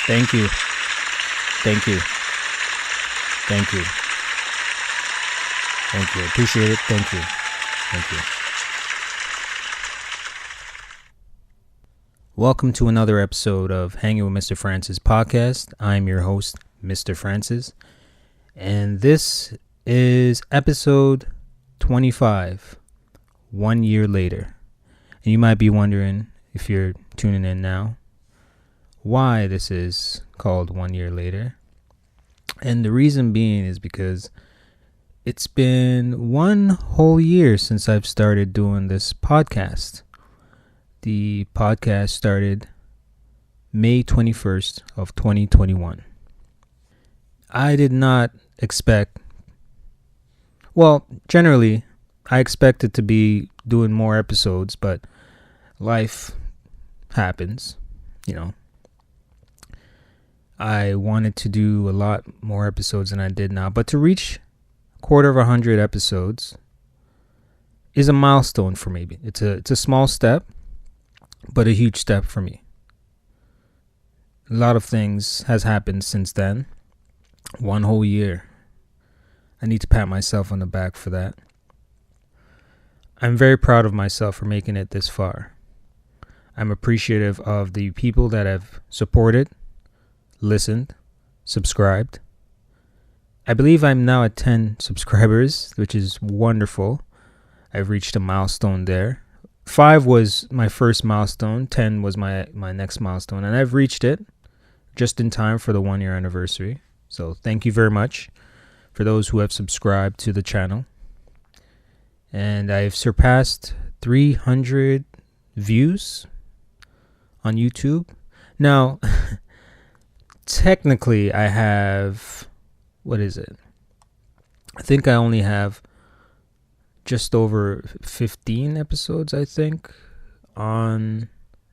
Thank you. Thank you. Thank you. Thank you. Appreciate it. Thank you. Thank you. Welcome to another episode of Hangin with Mr. Francis podcast. I'm your host, Mr. Francis, and this is episode 25, 1 year later. And you might be wondering, if you're tuning in now, why this is called 1 year later. And the reason being is because it's been 1 whole year since I've started doing this podcast. The podcast started May 21st of 2021. I did not expect, generally, I expected to be doing more episodes, but life happens, I wanted to do a lot more episodes than I did now, but to reach 100 episodes is a milestone for me. It's a small step, but a huge step for me. A lot of things has happened since then. 1 whole year. I need to pat myself on the back for that. I'm very proud of myself for making it this far. I'm appreciative of the people that have supported, listened, subscribed. I believe I'm now at 10 subscribers, which is wonderful. I've reached a milestone there. 5 was my first milestone. 10 was my next milestone. And I've reached it just in time for the 1 year anniversary. So thank you very much for those who have subscribed to the channel. And I've surpassed 300 views on YouTube. Now, technically I have, I think I only have just over 15 episodes, I think, on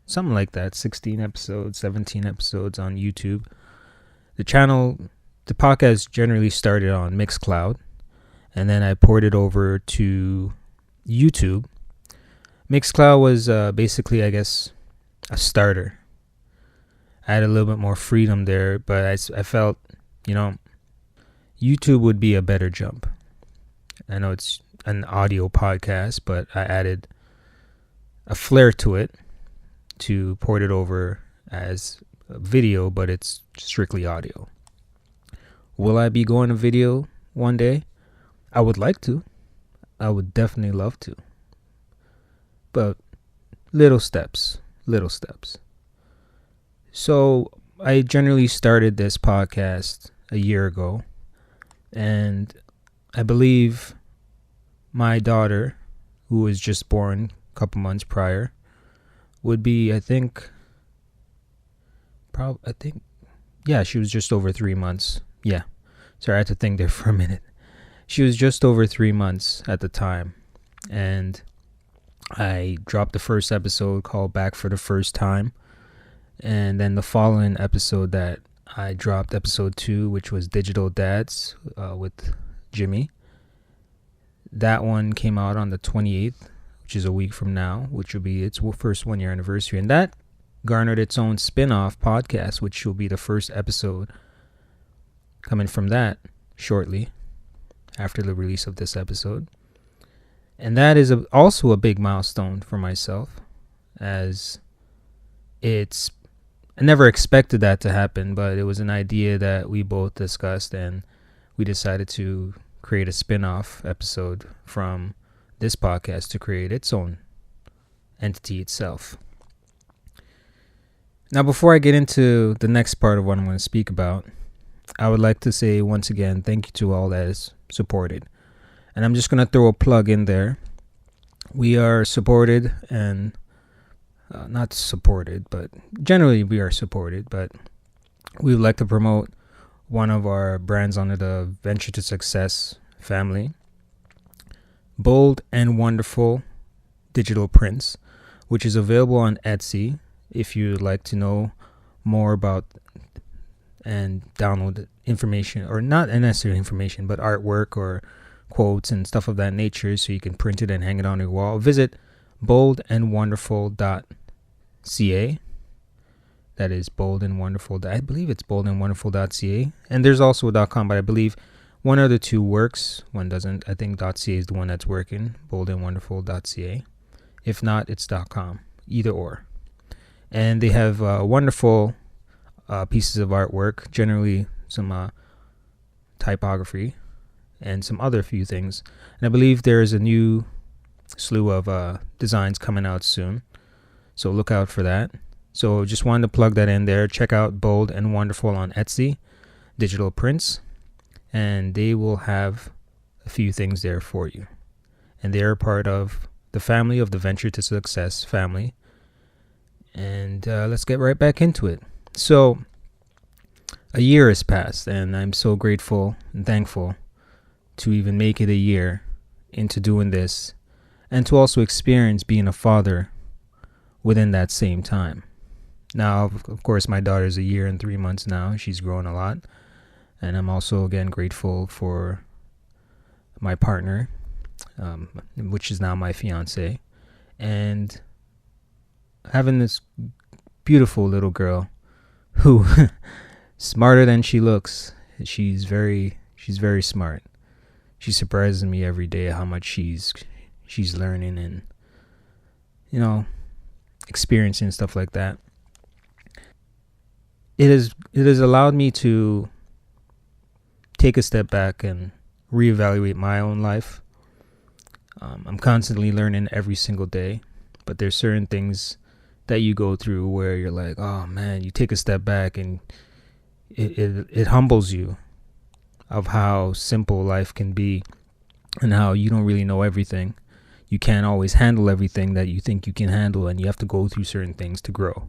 something like that, 16 episodes, 17 episodes on YouTube. The podcast generally started on Mixcloud, and then I ported over to YouTube. Mixcloud was basically, I guess, a starter. I had a little bit more freedom there, but I felt, YouTube would be a better jump. I know it's an audio podcast, but I added a flair to it to port it over as a video, but it's strictly audio. Will I be going to video one day? I would like to. I would definitely love to. But little steps. So I generally started this podcast a year ago, and I believe my daughter, who was just born a couple months prior, would be, she was just over 3 months. Yeah. Sorry, I had to think there for a minute. She was just over 3 months at the time, and I dropped the first episode called Back for the First Time. And then the following episode that I dropped, episode 2, which was Digital Dads with Jimmy. That one came out on the 28th, which is a week from now, which will be its first 1 year anniversary. And that garnered its own spin-off podcast, which will be the first episode coming from that shortly after the release of this episode. And that is also a big milestone for myself, as I never expected that to happen, but it was an idea that we both discussed, and we decided to create a spin-off episode from this podcast to create its own entity itself. Now, before I get into the next part of what I'm going to speak about, I would like to say once again, thank you to all that is supported. And I'm just going to throw a plug in there. We are supported and not supported, but generally we are supported, but we would like to promote one of our brands under the Venture to Success family, Bold and Wonderful Digital Prints, which is available on Etsy if you'd like to know more about and download information, or not necessarily information, but artwork or quotes and stuff of that nature, so you can print it and hang it on your wall. Visit boldandwonderful.ca. That is bold and wonderful. I believe it's boldandwonderful.ca. And there's also a .com, but I believe one or the two works. One doesn't. I think .ca is the one that's working. Boldandwonderful.ca. If not, it's .com. Either or. And they have wonderful pieces of artwork. Generally, some typography and some other few things. And I believe there is a new slew of designs coming out soon. So look out for that. So just wanted to plug that in there. Check out Bold and Wonderful on Etsy, digital prints, and they will have a few things there for you. And they're part of the family of the Venture to Success family. And let's get right back into it. So a year has passed, and I'm so grateful and thankful to even make it a year into doing this, and to also experience being a father within that same time. Now, of course, my daughter's a year and 3 months now. She's grown a lot. And I'm also, again, grateful for my partner, which is now my fiance. And having this beautiful little girl who, smarter than she looks, she's very smart. She surprises me every day how much she's learning and, experiencing stuff like that. It has allowed me to take a step back and reevaluate my own life. I'm constantly learning every single day, but there's certain things that you go through where you're like, oh man, you take a step back and it humbles you of how simple life can be and how you don't really know everything. You can't always handle everything that you think you can handle, and you have to go through certain things to grow.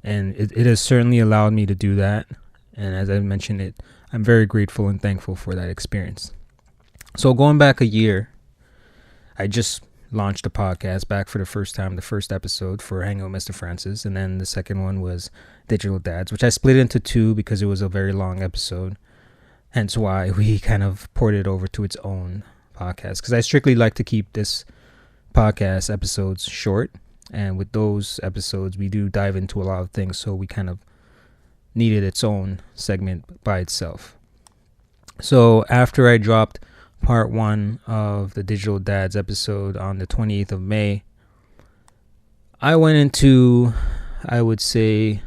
And it has certainly allowed me to do that. And as I mentioned I'm very grateful and thankful for that experience. So going back a year, I just launched a podcast back for the first time, the first episode for Hangin with Mr. Francis. And then the second one was Digital Dads, which I split into two because it was a very long episode. Hence why we kind of poured it over to its own podcast. Because I strictly like to keep this podcast episodes short. And with those episodes, we do dive into a lot of things. So we kind of needed its own segment by itself. So after I dropped part 1 of the Digital Dads episode on the 28th of May, I went into, I would say,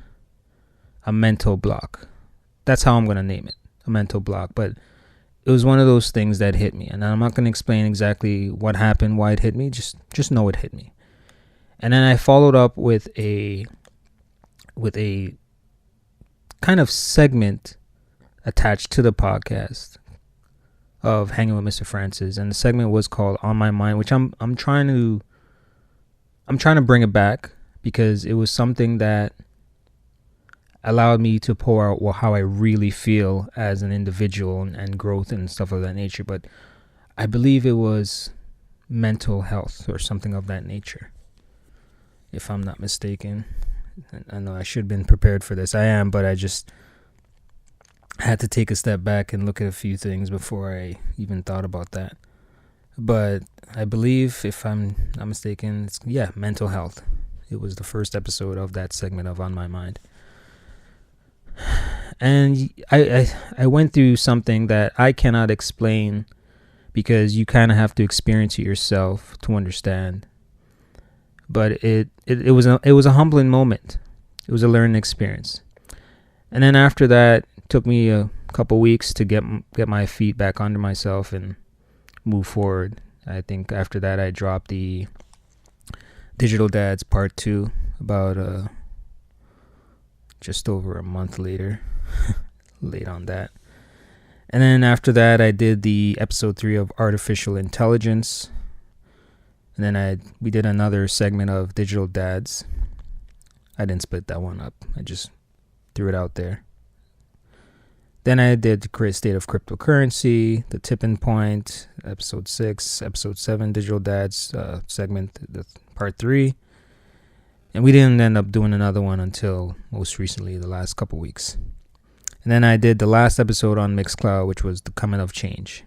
a mental block. That's how I'm going to name it, a mental block. But it was one of those things that hit me. And I'm not going to explain exactly what happened, why it hit me. Just know it hit me. And then I followed up with a kind of segment attached to the podcast of Hanging with Mr. Francis, and the segment was called On My Mind, which I'm trying to bring it back because it was something that allowed me to pour out how I really feel as an individual and growth and stuff of that nature. But I believe it was mental health or something of that nature, if I'm not mistaken. I know I should have been prepared for this. I am, but I just had to take a step back and look at a few things before I even thought about that. But I believe, if I'm not mistaken, it's mental health. It was the first episode of that segment of On My Mind. And I went through something that I cannot explain because you kind of have to experience it yourself to understand. But it was a humbling moment. It was a learning experience. And then after that, it took me a couple weeks to get my feet back under myself and move forward. I think after that, I dropped the Digital Dads Part 2 about just over a month later. Late on that. And then after that, I did the episode 3 of Artificial Intelligence. And then we did another segment of Digital Dads. I didn't split that one up. I just threw it out there. Then I did the current state of cryptocurrency, the tipping point, episode 6, episode 7, Digital Dads segment, the part 3. And we didn't end up doing another one until most recently, the last couple weeks. And then I did the last episode on Mixcloud, which was the coming of change.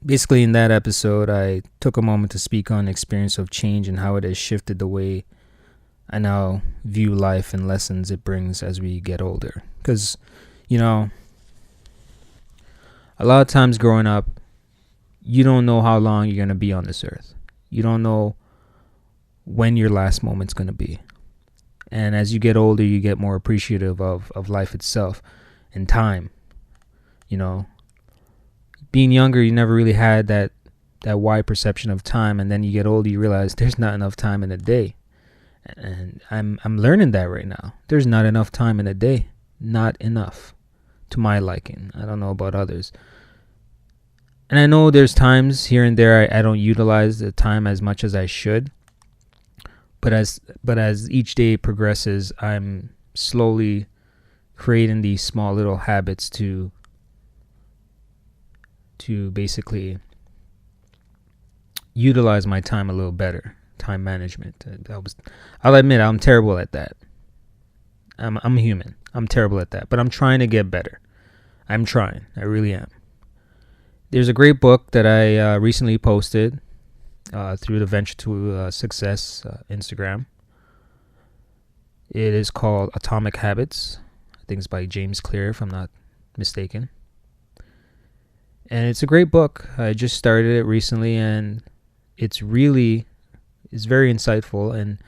Basically, in that episode, I took a moment to speak on the experience of change and how it has shifted the way I now view life and lessons it brings as we get older. Because, you know, a lot of times growing up, you don't know how long you're going to be on this earth. You don't know when your last moment's going to be. And as you get older, you get more appreciative of life itself and time. You know, being younger, you never really had that wide perception of time. And then you get older, you realize there's not enough time in a day. And I'm learning that right now. There's not enough time in a day. Not enough to my liking. I don't know about others. And I know there's times here and there I don't utilize the time as much as I should. But as each day progresses, I'm slowly creating these small little habits to basically utilize my time a little better. Time management. I'll admit I'm terrible at that. I'm human. I'm terrible at that. But I'm trying to get better. I'm trying. I really am. There's a great book that I recently posted through the Venture to Success Instagram. It is called Atomic Habits. I think it's by James Clear, if I'm not mistaken. And it's a great book. I just started it recently, and it's very insightful. And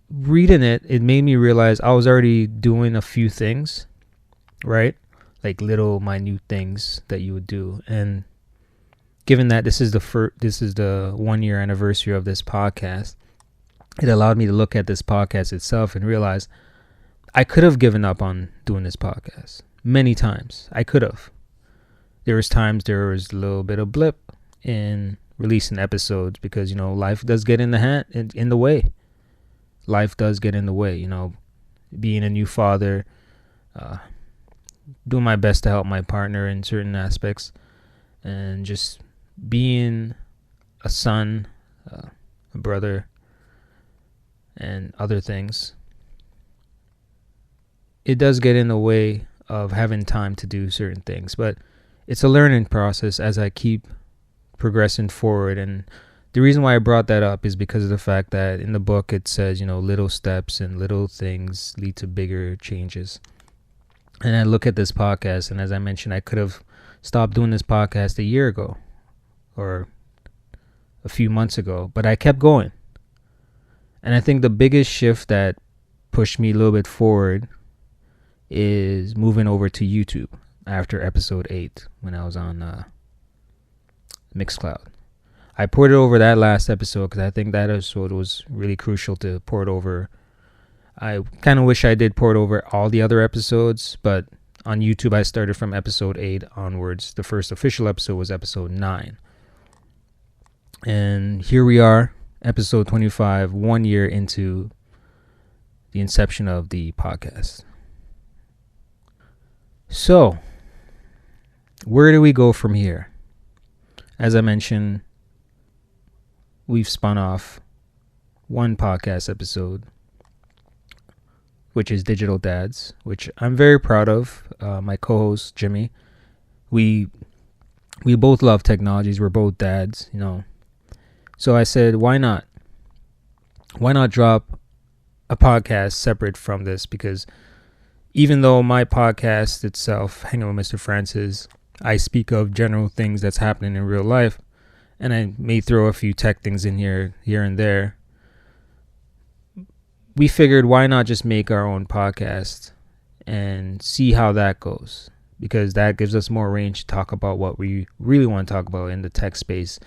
reading it made me realize I was already doing a few things, right? Like little minute things that you would do. And given that this is the 1 year anniversary of this podcast, it allowed me to look at this podcast itself and realize I could have given up on doing this podcast many times. I could have. There was a little bit of blip in releasing episodes because, life does get in the way. Life does get in the way, being a new father, doing my best to help my partner in certain aspects, and just being a son, a brother, and other things. It does get in the way of having time to do certain things, but it's a learning process as I keep progressing forward. And the reason why I brought that up is because of the fact that in the book it says, little steps and little things lead to bigger changes. And I look at this podcast, and as I mentioned, I could have stopped doing this podcast a year ago or a few months ago, but I kept going. And I think the biggest shift that pushed me a little bit forward is moving over to YouTube after episode 8 when I was on Mixcloud. I poured it over that last episode because I think that episode was really crucial to pour it over. I kind of wish I did pour it over all the other episodes, but on YouTube I started from episode 8 onwards. The first official episode was episode 9. And here we are, episode 25, 1 year into the inception of the podcast. So, where do we go from here? As I mentioned, we've spun off one podcast episode, which is Digital Dads, which I'm very proud of. My co-host, Jimmy, we both love technologies. We're both dads, So I said, why not? Why not drop a podcast separate from this? Because even though my podcast itself, Hangin with Mr. Francis, I speak of general things that's happening in real life, and I may throw a few tech things in here and there. We figured, why not just make our own podcast and see how that goes? Because that gives us more range to talk about what we really want to talk about in the tech space,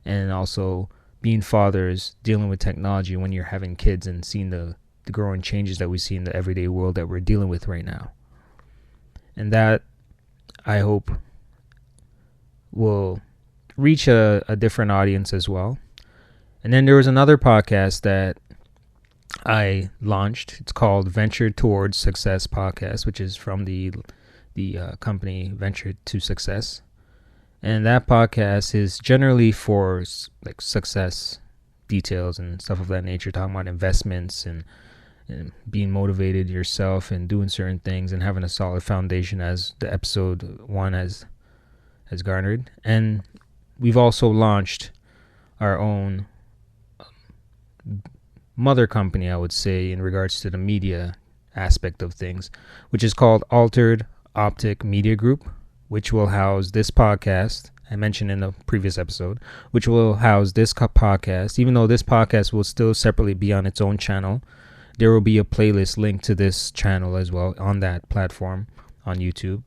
and also being fathers, dealing with technology when you're having kids and seeing the growing changes that we see in the everyday world that we're dealing with right now. And that, I hope, will reach a different audience as well. And then there was another podcast that I launched. It's called Venture Towards Success Podcast, which is from the company Venture to Success. And that podcast is generally for like success details and stuff of that nature, talking about investments and being motivated yourself and doing certain things and having a solid foundation, as the episode 1 has garnered. And we've also launched our own mother company, I would say, in regards to the media aspect of things, which is called Altered Optic Media Group, which will house this podcast. I mentioned in the previous episode, which will house this podcast. Even though this podcast will still separately be on its own channel, there will be a playlist linked to this channel as well on that platform on YouTube,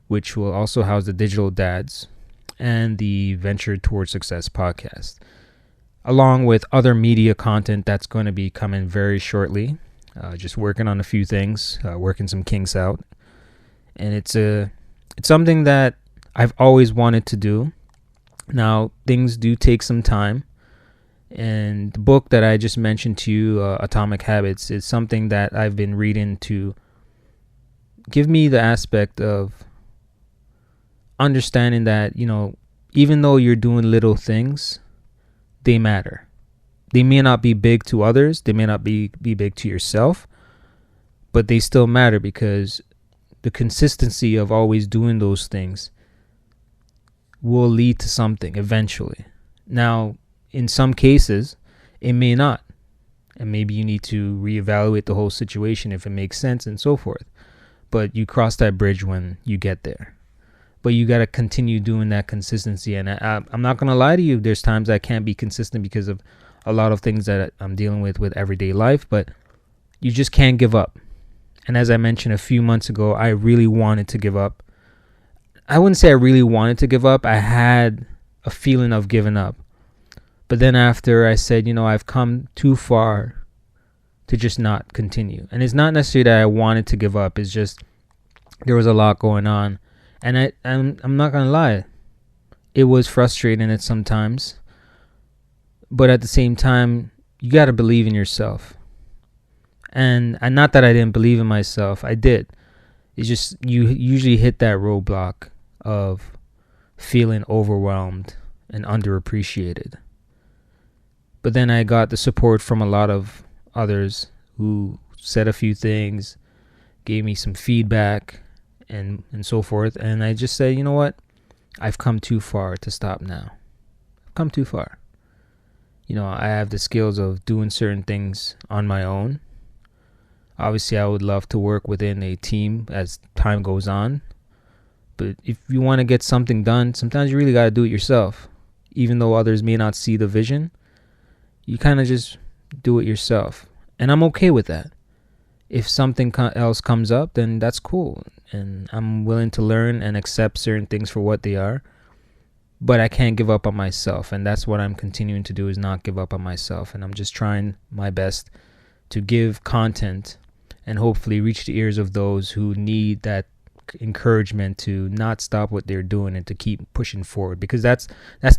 which will also house the Digital Dads and the Venture Towards Success podcast, along with other media content that's going to be coming very shortly. Just working on a few things, working some kinks out, and it's something that I've always wanted to do. Now, things do take some time, and the book that I just mentioned to you, Atomic Habits, is something that I've been reading to give me the aspect of understanding that, even though you're doing little things, they matter. They may not be big to others, they may not be big to yourself, but they still matter, because the consistency of always doing those things will lead to something eventually. Now, in some cases, it may not. And maybe you need to reevaluate the whole situation if it makes sense and so forth. But you cross that bridge when you get there. But you got to continue doing that consistency. And I'm not going to lie to you. There's times I can't be consistent because of a lot of things that I'm dealing with everyday life. But you just can't give up. And as I mentioned a few months ago, I really wanted to give up. I wouldn't say I really wanted to give up. I had a feeling of giving up. But then after I said, I've come too far to just not continue. And it's not necessarily that I wanted to give up. It's just there was a lot going on. And I'm not going to lie. It was frustrating at sometimes. But at the same time, you got to believe in yourself. And not that I didn't believe in myself. I did. It's just you usually hit that roadblock of feeling overwhelmed and underappreciated. But then I got the support from a lot of others who said a few things, gave me some feedback and so forth. And I just said, you know what? I've come too far to stop now. I've come too far. I have the skills of doing certain things on my own. Obviously, I would love to work within a team as time goes on. But if you want to get something done, sometimes you really got to do it yourself. Even though others may not see the vision, you kind of just do it yourself. And I'm okay with that. If something else comes up, then that's cool. And I'm willing to learn and accept certain things for what they are. But I can't give up on myself. And that's what I'm continuing to do, is not give up on myself. And I'm just trying my best to give content and hopefully reach the ears of those who need that encouragement to not stop what they're doing and to keep pushing forward. Because that's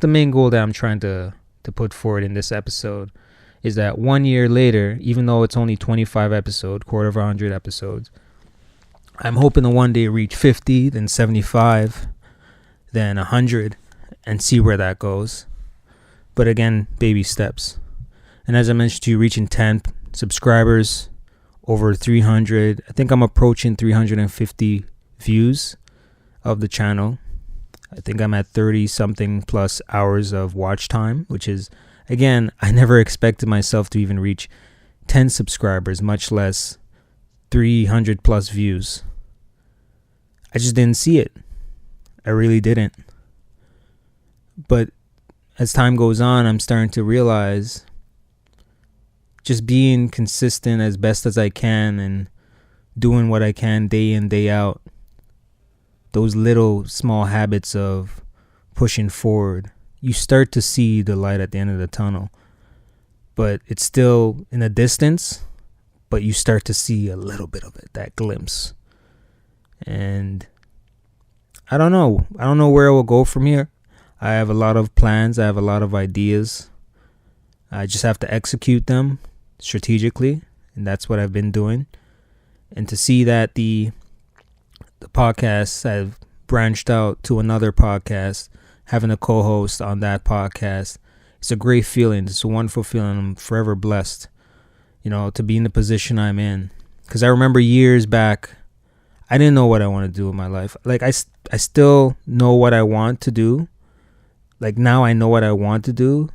the main goal that I'm trying to put forward in this episode, is that 1 year later, even though it's only 25 episodes, quarter of 100 episodes, I'm hoping to one day reach 50, then 75, then 100, and see where that goes. But again, baby steps. And as I mentioned to you, reaching 10 subscribers, over 300. I think I'm approaching 350 views of the channel. I think I'm at 30 something plus hours of watch time, which is, again, I never expected myself to even reach 10 subscribers, much less 300 plus views. I just didn't see it. I really didn't. But as time goes on, I'm starting to realize just being consistent as best as I can and doing what I can day in, day out, those little small habits of pushing forward, you start to see the light at the end of the tunnel. But it's still in the distance, but you start to see a little bit of it, that glimpse. And I don't know. I don't know where it will go from here. I have a lot of plans. I have a lot of ideas. I just have to execute them strategically, and that's what I've been doing. And to see that the podcasts have branched out to another podcast, having a co-host on that podcast, it's a great feeling. It's a wonderful feeling. I'm forever blessed, to be in the position I'm in. Because I remember years back, I didn't know what I want to do with my life. Like, I still know what I want to do. Like, now I know what I want to do,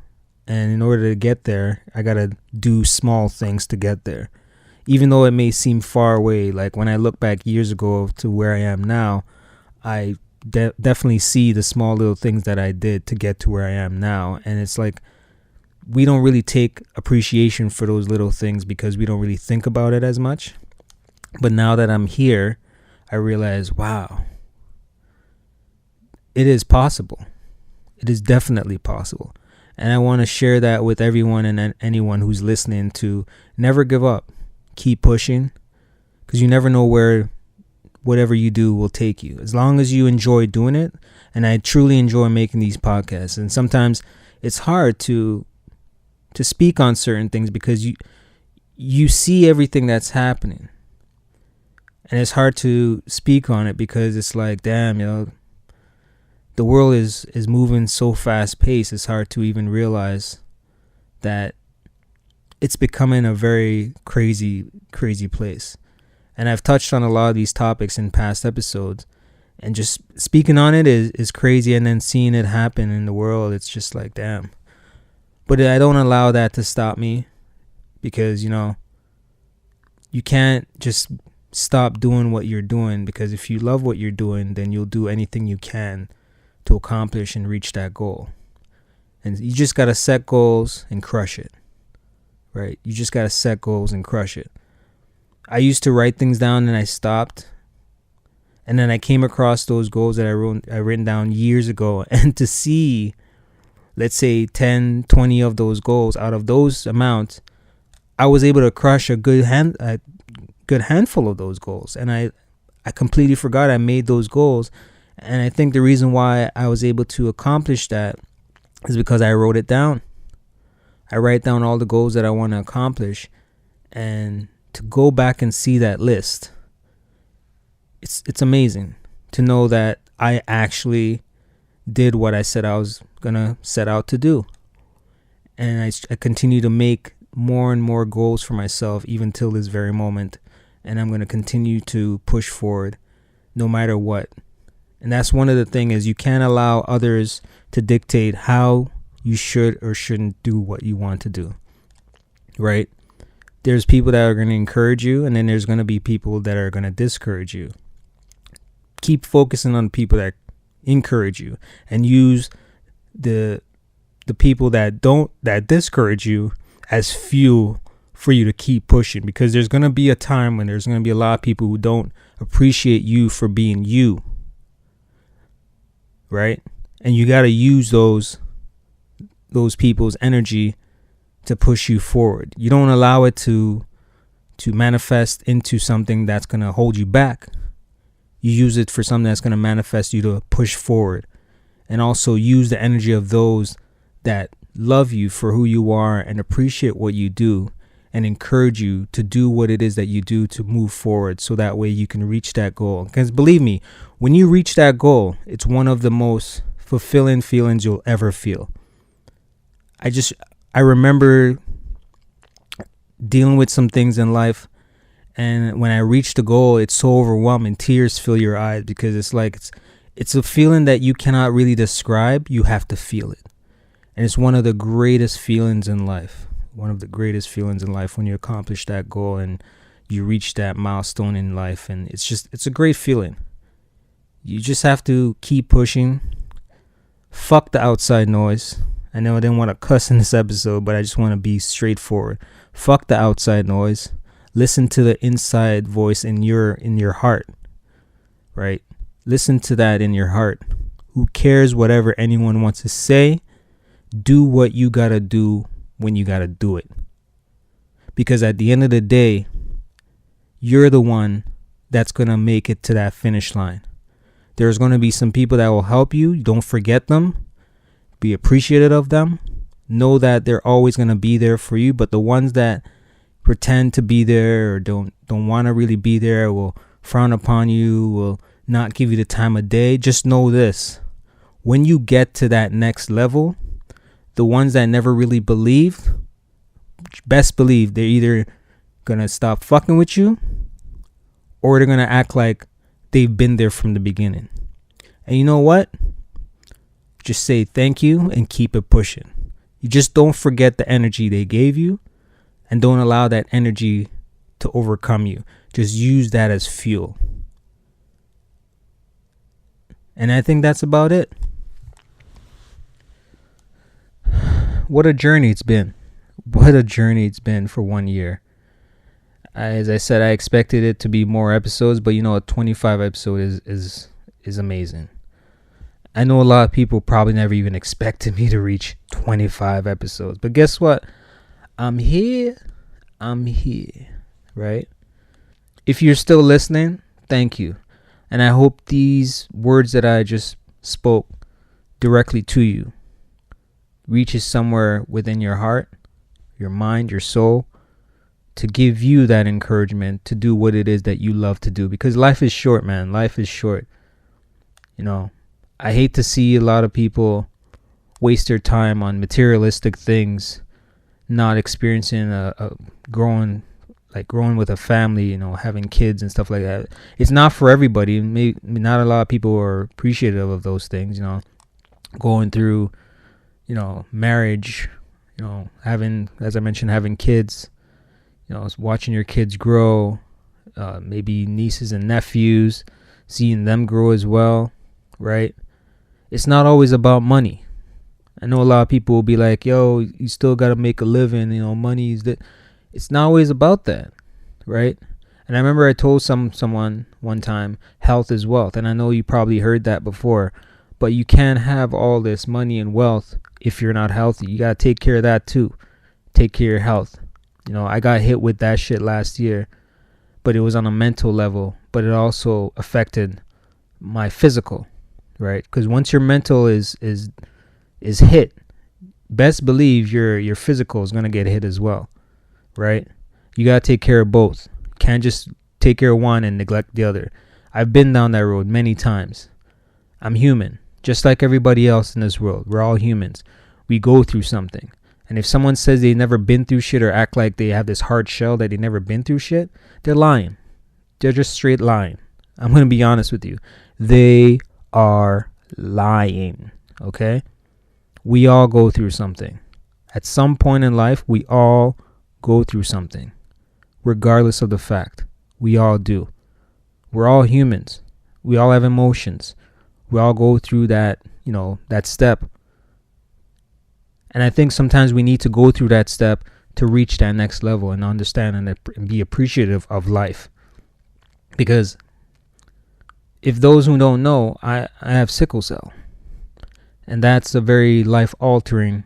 And in order to get there, I got to do small things to get there. Even though it may seem far away, like when I look back years ago to where I am now, I definitely see the small little things that I did to get to where I am now. And it's like, we don't really take appreciation for those little things because we don't really think about it as much. But now that I'm here, I realize, wow, it is possible. It is definitely possible. And I want to share that with everyone and anyone who's listening to never give up. Keep pushing, because you never know where whatever you do will take you. As long as you enjoy doing it, and I truly enjoy making these podcasts. And sometimes it's hard to speak on certain things because you see everything that's happening. And it's hard to speak on it because it's like, damn, the world is moving so fast paced. It's hard to even realize that it's becoming a very crazy place. And I've touched on a lot of these topics in past episodes, and just speaking on it is crazy. And then seeing it happen in the world, it's just like, damn. But I don't allow that to stop me, because, you can't just stop doing what you're doing, because if you love what you're doing, then you'll do anything you can to accomplish and reach that goal. And you just got to set goals and crush it, right? You just got to set goals and crush it. I used to write things down and I stopped. And then I came across those goals that I written down years ago, and to see, let's say 10, 20 of those goals, out of those amounts, I was able to crush a good handful of those goals. And I completely forgot I made those goals. And I think the reason why I was able to accomplish that is because I wrote it down. I write down all the goals that I want to accomplish, and to go back and see that list, it's amazing to know that I actually did what I said I was gonna set out to do. And I continue to make more and more goals for myself even till this very moment, and I'm gonna continue to push forward no matter what. And that's one of the things, is you can't allow others to dictate how you should or shouldn't do what you want to do, right? There's people that are going to encourage you, and then there's going to be people that are going to discourage you. Keep focusing on people that encourage you, and use the people that discourage you as fuel for you to keep pushing, because there's going to be a time when there's going to be a lot of people who don't appreciate you for being you, right? And you got to use those people's energy to push you forward. You don't allow it to manifest into something that's going to hold you back. You use it for something that's going to manifest you to push forward. And also use the energy of those that love you for who you are and appreciate what you do, and encourage you to do what it is that you do to move forward, so that way you can reach that goal. Because believe me, when you reach that goal, it's one of the most fulfilling feelings you'll ever feel. I remember dealing with some things in life, and when I reached the goal, it's so overwhelming. Tears fill your eyes, because it's like it's a feeling that you cannot really describe. You have to feel it. And it's one of the greatest feelings in life. One of the greatest feelings in life, when you accomplish that goal and you reach that milestone in life. And it's a great feeling. You just have to keep pushing. Fuck the outside noise. I know I didn't want to cuss in this episode, but I just want to be straightforward. Fuck the outside noise. Listen to the inside voice in your heart, right? Listen to that in your heart. Who cares whatever anyone wants to say? Do what you got to do when you got to do it. Because at the end of the day, you're the one that's going to make it to that finish line. There's going to be some people that will help you. Don't forget them. Be appreciative of them. Know that they're always going to be there for you. But the ones that pretend to be there or don't want to really be there, will frown upon you, will not give you the time of day, just know this. When you get to that next level, the ones that never really believed, best believe they're either going to stop fucking with you, or they're going to act like they've been there from the beginning. And you know what? Just say thank you and keep it pushing. You just don't forget the energy they gave you, and don't allow that energy to overcome you. Just use that as fuel. And I think that's about it. What a journey it's been. What a journey it's been for 1 year. As I said, I expected it to be more episodes, but a 25 episode is amazing. I know a lot of people probably never even expected me to reach 25 episodes. But guess what? I'm here, right? If you're still listening, thank you. And I hope these words that I just spoke directly to you reaches somewhere within your heart, your mind, your soul, to give you that encouragement to do what it is that you love to do. Because life is short, man. Life is short. I hate to see a lot of people waste their time on materialistic things, not experiencing a growing with a family, having kids and stuff like that. It's not for everybody. Not a lot of people are appreciative of those things, going through, marriage, having, as I mentioned, having kids, watching your kids grow, maybe nieces and nephews, seeing them grow as well, right? It's not always about money. I know a lot of people will be like, yo, you still got to make a living, money is that. It's not always about that, right? And I remember I told someone one time, health is wealth. And I know you probably heard that before, but you can't have all this money and wealth if you're not healthy. You got to take care of that too. Take care of your health. I got hit with that shit last year, but it was on a mental level, but it also affected my physical, right? Because once your mental is hit, best believe your physical is going to get hit as well, right? You got to take care of both. Can't just take care of one and neglect the other. I've been down that road many times. I'm human, just like everybody else in this world. We're all humans. We go through something. And if someone says they've never been through shit or act like they have this hard shell that they've never been through shit, they're lying. They're just straight lying. I'm going to be honest with you. They are lying, okay? We all go through something. At some point in life, we all go through something, regardless of the fact. We all do. We're all humans. We all have emotions. We all go through that, that step. And I think sometimes we need to go through that step to reach that next level and understand and be appreciative of life. Because if those who don't know, I have sickle cell. And that's a very life-altering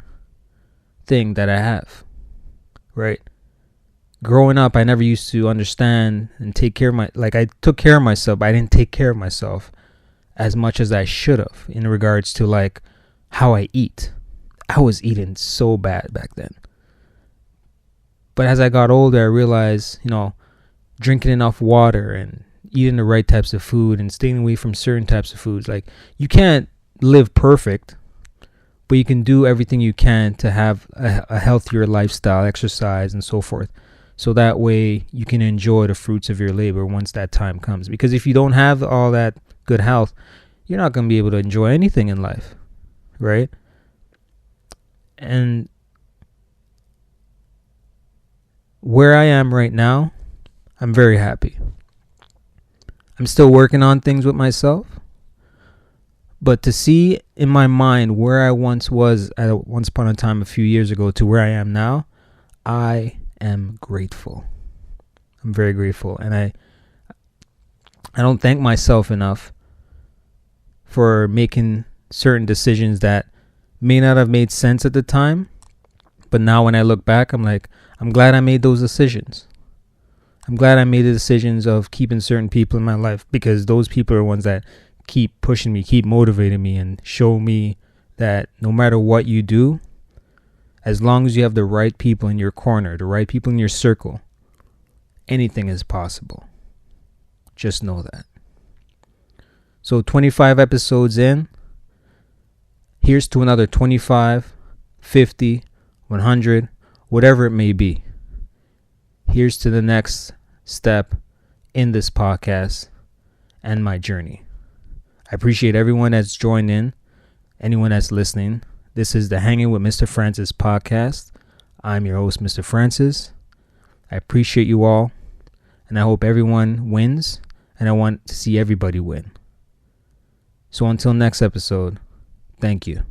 thing that I have, right? Growing up, I never used to understand and take care of I took care of myself, but I didn't take care of myself as much as I should have in regards to how I eat. I was eating so bad back then. But as I got older, I realized, drinking enough water and eating the right types of food and staying away from certain types of foods. You can't live perfect, but you can do everything you can to have a healthier lifestyle, exercise, and so forth. So that way you can enjoy the fruits of your labor once that time comes. Because if you don't have all that good health, you're not going to be able to enjoy anything in life, right? And where I am right now, I'm very happy. I'm still working on things with myself. But to see in my mind where I once was at once upon a time a few years ago to where I am now, I am grateful. I'm very grateful. And I don't thank myself enough for making certain decisions that may not have made sense at the time. But now when I look back, I'm like, I'm glad I made those decisions. I'm glad I made the decisions of keeping certain people in my life, because those people are ones that keep pushing me, keep motivating me, and show me that no matter what you do, as long as you have the right people in your corner, the right people in your circle, anything is possible. Just know that. So 25 episodes in, here's to another 25, 50, 100, whatever it may be. Here's to the next step in this podcast and my journey. I appreciate everyone that's joined in, anyone that's listening. This is the Hangin with Mr. Francis podcast. I'm your host, Mr. Francis. I appreciate you all, and I hope everyone wins, and I want to see everybody win. So until next episode, thank you.